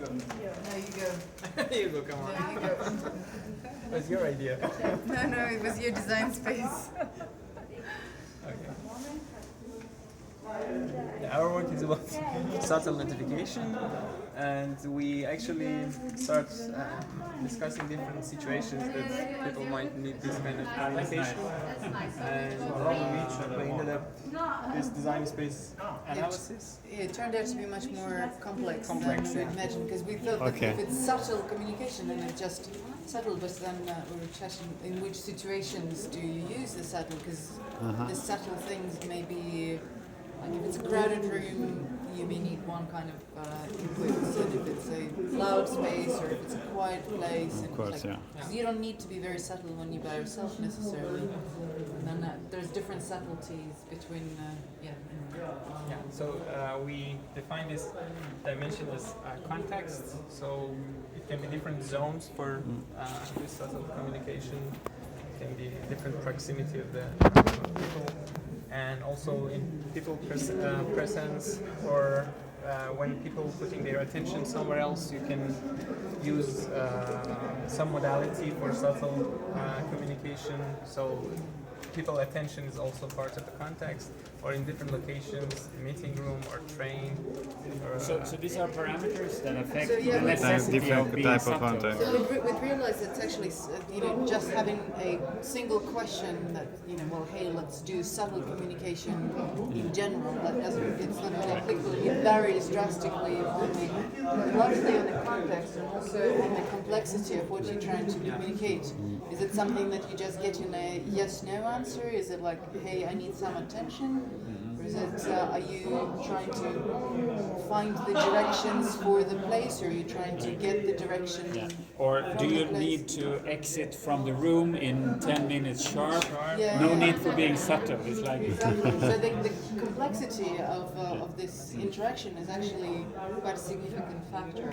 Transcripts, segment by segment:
go. No, you go. You go, come on. No, you go. That's your idea. No, it was your design space. Okay. Yeah, our work is about subtle notification, and we actually start discussing different situations that people might need this kind of communication. And we ended up this design space analysis. It turned out to be much more complex than Complex, we yeah. imagined, because we thought that if it's subtle communication, then it's just subtle, but then we were chatting in which situations do you use the subtle, because the subtle things may be, like if it's a crowded room, you may need one kind of input, and if it's a loud space or if it's a quiet place, and course, yeah. so you don't need to be very subtle when you're by yourself necessarily. And then there's different subtleties between, Yeah, so we define this dimension as context, so it can be different zones for this sort of communication. It can be different proximity of the people, and also in people presence, or when people putting their attention somewhere else, you can use some modality for subtle communication. So people attention is also part of the context, or in different locations, meeting room or train. Or, So these are parameters that affect So, yeah, the but- necessity Different of being type of subtle. context. So we've realized it's actually, just having a single question that, well, hey, let's do subtle communication in general. That doesn't, it's not really applicable. It varies drastically largely on the context and also on the complexity of what you're trying to communicate. Is it something that you just get in a yes/no answer? Is it like, hey, I need some attention? Or is it, are you trying to find the directions for the place, or are you trying to get the direction? Or from do the you place? need to exit from the room in 10 minutes sharp? Yeah, No yeah. need for being subtle. It's like Exactly. So the complexity of this interaction is actually quite a significant factor.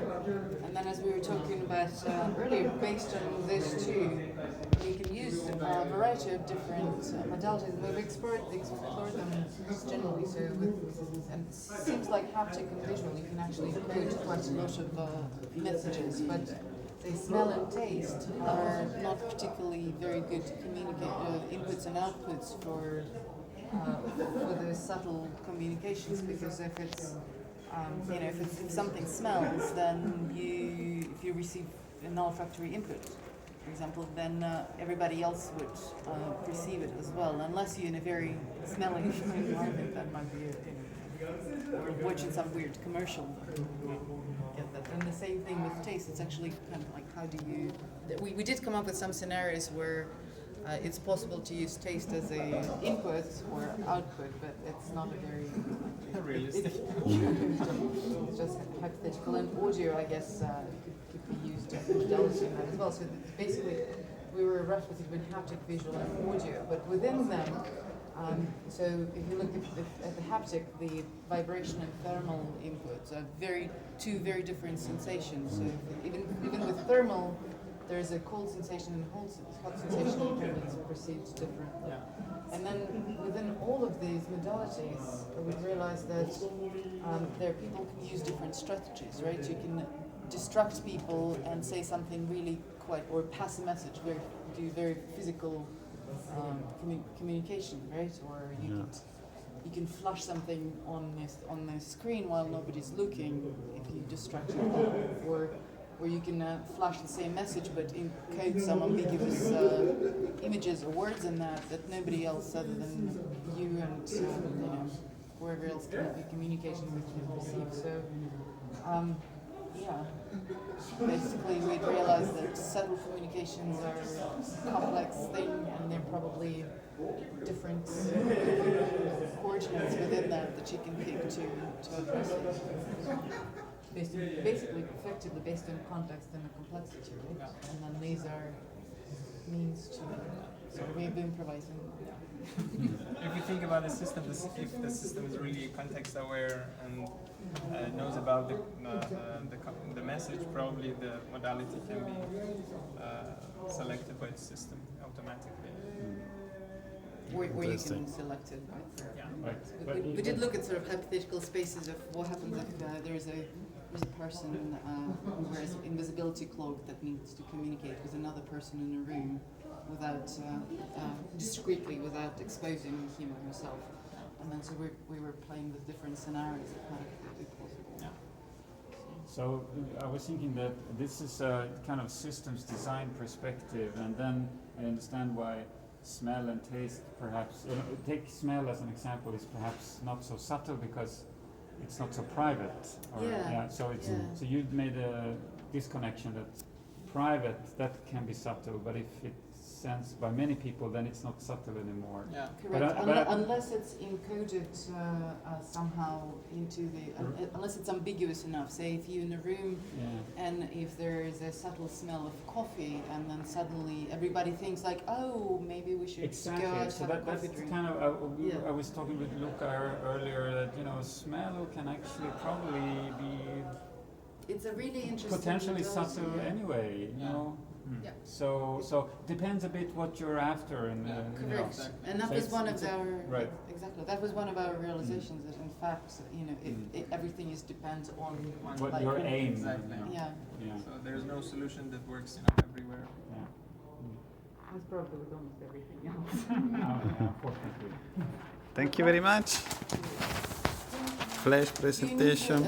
And then, as we were talking about earlier, based on this too, you can use a variety of different modalities. We've explored them generally. So, and it seems like haptic and visual, you can actually code quite a lot of messages, but say smell and taste are not particularly very good inputs and outputs for the subtle communications, because if it's if something smells, then if you receive an olfactory input, for example, then everybody else would perceive it as well, unless you're in a very smelly environment. That might be or watching some weird commercial. Get that. And the same thing with taste. It's actually kind of like, how do you? We did come up with some scenarios where it's possible to use taste as a input or output, but it's not a very realistic. It's just hypothetical. And audio, I guess, could be used as a modality in that as well. So basically, we were rough between haptic, visual, and audio, but within them. So if you look at the haptic, the vibration and thermal inputs are two very different sensations. So even with thermal, there's a cold sensation and a hot sensation, and it's perceived differently. And then within all of these modalities, we realized that people can use different strategies, right? You can distract people and say something really or pass a message, do very physical communication, right? Or you can flash something on the screen while nobody's looking if you distract people, or you can flash the same message but encode some ambiguous images or words in that nobody else other than you and whoever else can be communicating with can receive. So basically we realized that subtle communications are a complex thing, and they're probably different coordinates within that you can pick to address it. Basically, effectively based on context and the complexity, right? And then these are means to sort of improvising. If you think about the system, if the system is really context aware and knows about the message, probably the modality can be selected by the system automatically. Or you can select it, right? Yeah. We did look at sort of hypothetical spaces of what happens if there's a there's a person who wears an invisibility cloak that needs to communicate with another person in a room without discreetly, without exposing him or herself. And then so we were playing with different scenarios of how it could be possible. Yeah. So I was thinking that this is a kind of systems design perspective, and then I understand why smell and taste perhaps, take smell as an example, is perhaps not so subtle because it's not so private. So it's so you made a disconnection that private, that can be subtle, but if it's sensed by many people, then it's not subtle anymore. Yeah. Correct. Unless it's encoded somehow into the, unless it's ambiguous enough. Say if you're in a room and if there is a subtle smell of coffee, and then suddenly everybody thinks like, oh, maybe we should go out so have a coffee that's drink. kind of I was talking with Luca earlier that smell can actually probably be It's a really interesting potentially result, subtle anyway, you know. Yeah. So depends a bit what you're after, and correct. And that so was one of our right. exactly. That was one of our realizations that in fact, everything is depends on what your aim. Exactly. Yeah. So there's no solution that works everywhere. Yeah. That's probably with almost everything else. Fortunately. Thank you very much. Flash presentation.